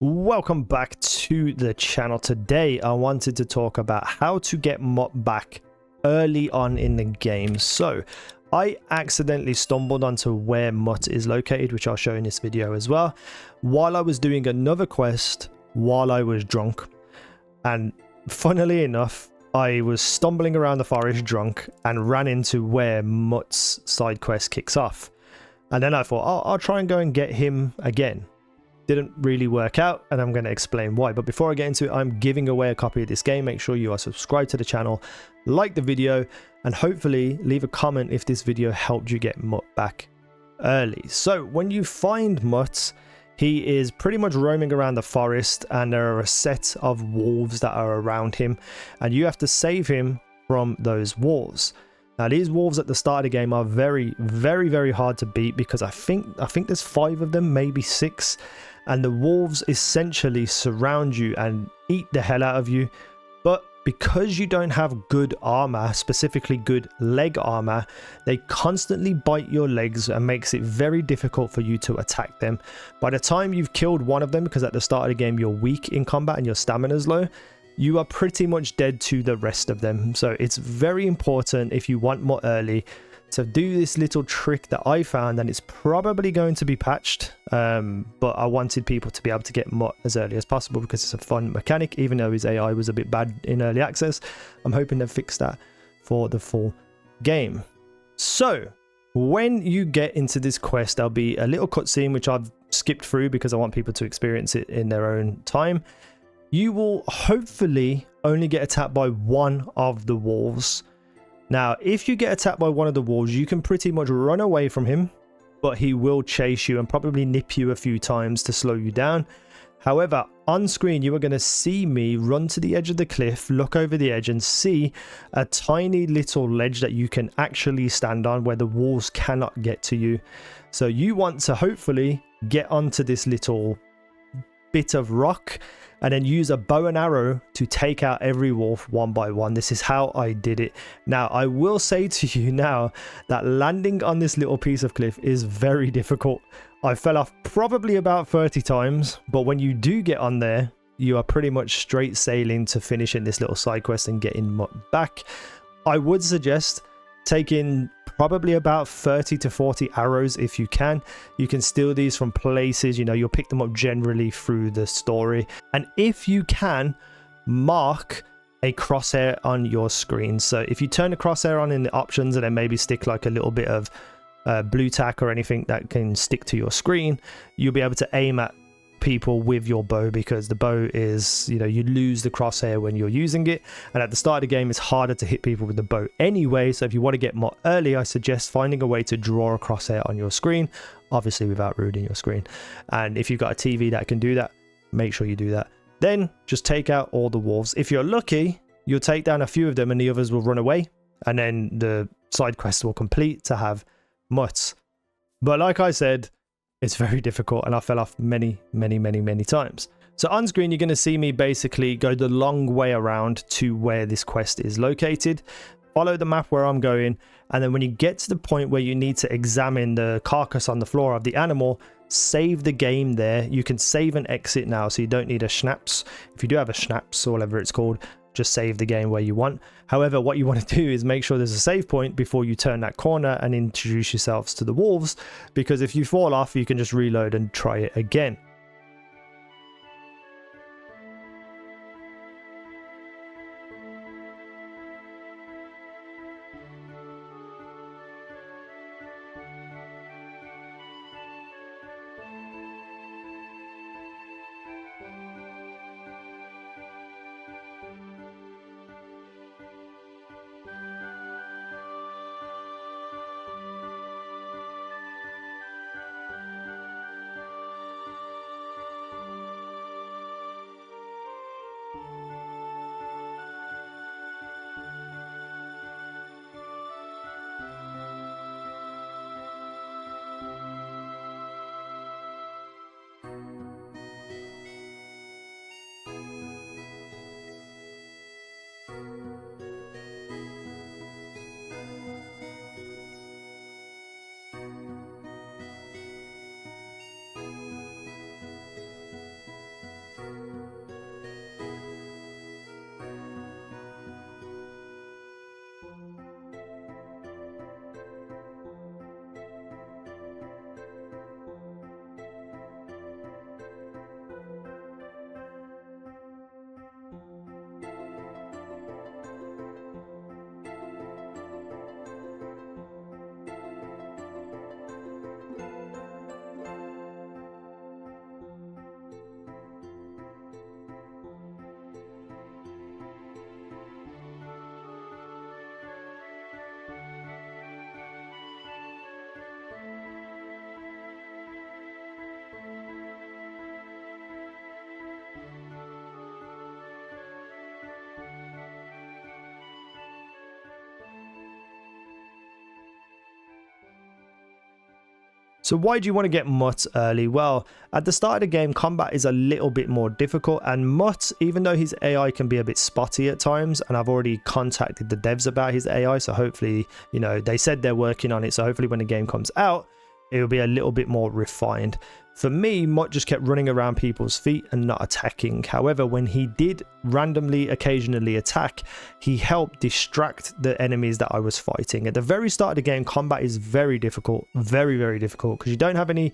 Welcome back to the channel. Today I wanted to talk about how to get Mutt back early on in the game. So I accidentally stumbled onto where Mutt is located, which I'll show in this video as well, while I was doing another quest while I was drunk. And funnily enough, I was stumbling around the forest drunk and ran into where Mutt's side quest kicks off. And then I thought, oh, I'll try and go and get him again. Didn't really work out, and I'm going to explain why. But before I get into it, I'm giving away a copy of this game. Make sure you are subscribed to the channel, like the video, and hopefully leave a comment if this video helped you get Mutt back early. So when you find Mutt, he is pretty much roaming around the forest, and there are a set of wolves that are around him, and you have to save him from those wolves. Now these wolves at the start of the game are very hard to beat, because I think there's 5 of them, maybe 6, and the wolves essentially surround you and eat the hell out of you. But because you don't have good armor, specifically good leg armor, they constantly bite your legs and makes it very difficult for you to attack them. By the time you've killed one of them, because at the start of the game you're weak in combat and your stamina's low, you are pretty much dead to the rest of them. So it's very important, if you want more early, to do this little trick that I found, and it's probably going to be patched, but I wanted people to be able to get Mutt as early as possible because it's a fun mechanic. Even though his AI was a bit bad in early access, I'm hoping to fix that for the full game. So when you get into this quest, there'll be a little cutscene which I've skipped through because I want people to experience it in their own time. You will hopefully only get attacked by one of the wolves. Now, if you get attacked by one of the wolves, you can pretty much run away from him, but he will chase you and probably nip you a few times to slow you down. However, on screen, you are going to see me run to the edge of the cliff, look over the edge, and see a tiny little ledge that you can actually stand on where the wolves cannot get to you. So you want to hopefully get onto this little bit of rock and then use a bow and arrow to take out every wolf one by one. This is how I did it. Now, I will say to you now that landing on this little piece of cliff is very difficult. I fell off probably about 30 times, but when you do get on there, you are pretty much straight sailing to finishing this little side quest and getting Mutt back. I would suggest taking probably about 30 to 40 arrows if you can. You can steal these from places, you know, you'll pick them up generally through the story. And if you can, mark a crosshair on your screen. So if you turn the crosshair on in the options and then maybe stick like a little bit of blue tack or anything that can stick to your screen, you'll be able to aim at people with your bow, because the bow is, you know, you lose the crosshair when you're using it, and at the start of the game it's harder to hit people with the bow anyway. So if you want to get Mutt early, I suggest finding a way to draw a crosshair on your screen, obviously without ruining your screen. And if you've got a TV that can do that, make sure you do that. Then just take out all the wolves. If you're lucky, you'll take down a few of them and the others will run away, and then the side quest will complete to have Mutt. But like I said, it's very difficult, and I fell off many times. So on screen, you're going to see me basically go the long way around to where this quest is located. Follow the map where I'm going, and then when you get to the point where you need to examine the carcass on the floor of the animal, save the game there. You can save and exit now, so you don't need a schnapps. If you do have a schnapps or whatever it's called, just save the game where you want. However, what you want to do is make sure there's a save point before you turn that corner and introduce yourselves to the wolves, because if you fall off, you can just reload and try it again. So why do you want to get Mutt early? Well, at the start of the game, combat is a little bit more difficult, and Mutt, even though his AI can be a bit spotty at times, and I've already contacted the devs about his AI, so hopefully, you know, they said they're working on it, so hopefully when the game comes out, it will be a little bit more refined. For me, Mutt just kept running around people's feet and not attacking. However, when he did randomly occasionally attack, he helped distract the enemies that I was fighting. At the very start of the game, combat is very difficult, very difficult, because you don't have any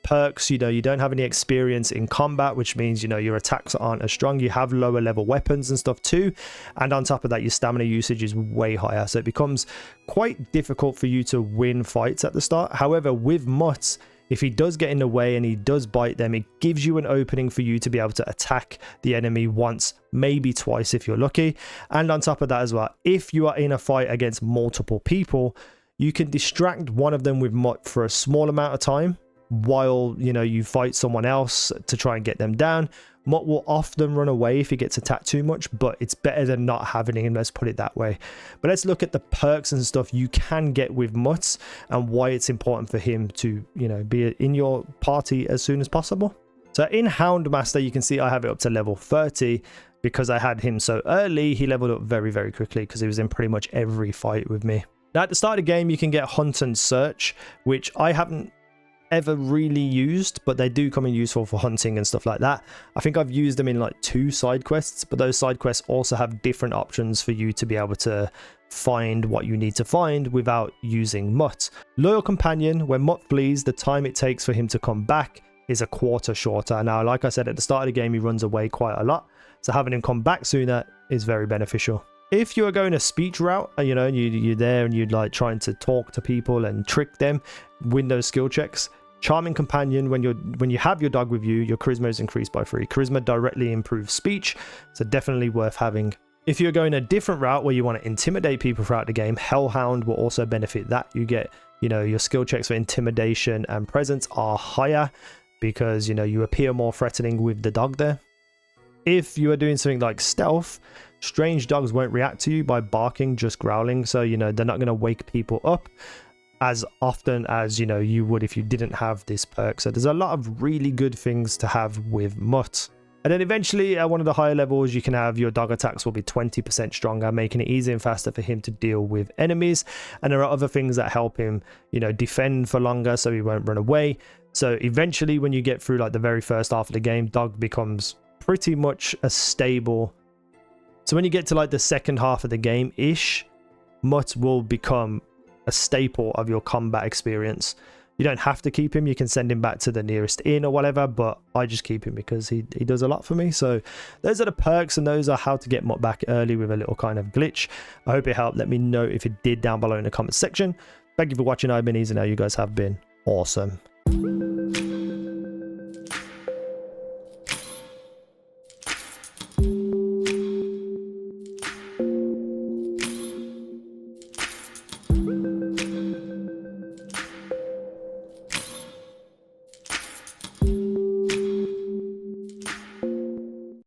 perks, you know, you don't have any experience in combat, which means, you know, your attacks aren't as strong. You have lower level weapons and stuff too, and on top of that, your stamina usage is way higher, so it becomes quite difficult for you to win fights at the start. However, with Mutt, if he does get in the way and he does bite them, it gives you an opening for you to be able to attack the enemy once, maybe twice if you're lucky. And on top of that as well, if you are in a fight against multiple people, you can distract one of them with Mutt for a small amount of time while, you know, you fight someone else to try and get them down. Mutt will often run away if he gets attacked too much, but it's better than not having him, let's put it that way. But let's look at the perks and stuff you can get with Mutt and why it's important for him to, you know, be in your party as soon as possible. So in Houndmaster, you can see I have it up to level 30. Because I had him so early, he leveled up very quickly because he was in pretty much every fight with me. Now at the start of the game, you can get Hunt and Search, which I haven't ever really used, but they do come in useful for hunting and stuff like that. I think I've used them in like 2 side quests, but those side quests also have different options for you to be able to find what you need to find without using Mutt. Loyal Companion, when Mutt flees, the time it takes for him to come back is a quarter shorter. Now, like I said, at the start of the game, he runs away quite a lot, so having him come back sooner is very beneficial. If you are going a speech route, you know, you're there and you're like trying to talk to people and trick them, win those skill checks, Charming Companion, when you have your dog with you, your charisma is increased by 3. Charisma directly improves speech, so definitely worth having. If you're going a different route where you want to intimidate people throughout the game, Hound will also benefit that. You get, you know, your skill checks for intimidation and presence are higher because, you know, you appear more threatening with the dog there. If you are doing something like stealth, strange dogs won't react to you by barking, just growling, so, you know, they're not going to wake people up as often as, you know, you would if you didn't have this perk. So there's a lot of really good things to have with Mutt. And then eventually at one of the higher levels, you can have your dog attacks will be 20% stronger, making it easier and faster for him to deal with enemies. And there are other things that help him, you know, defend for longer so he won't run away. So eventually when you get through like the very first half of the game, dog becomes pretty much a stable. So when you get to like the second half of the game ish, Mutt will become a staple of your combat experience. You don't have to keep him, you can send him back to the nearest inn or whatever, but I just keep him because he does a lot for me. So those are the perks, and those are how to get Mutt back early with a little kind of glitch. I hope it helped. Let me know if it did down below in the comment section. Thank you for watching. I've been easynow. You guys have been awesome.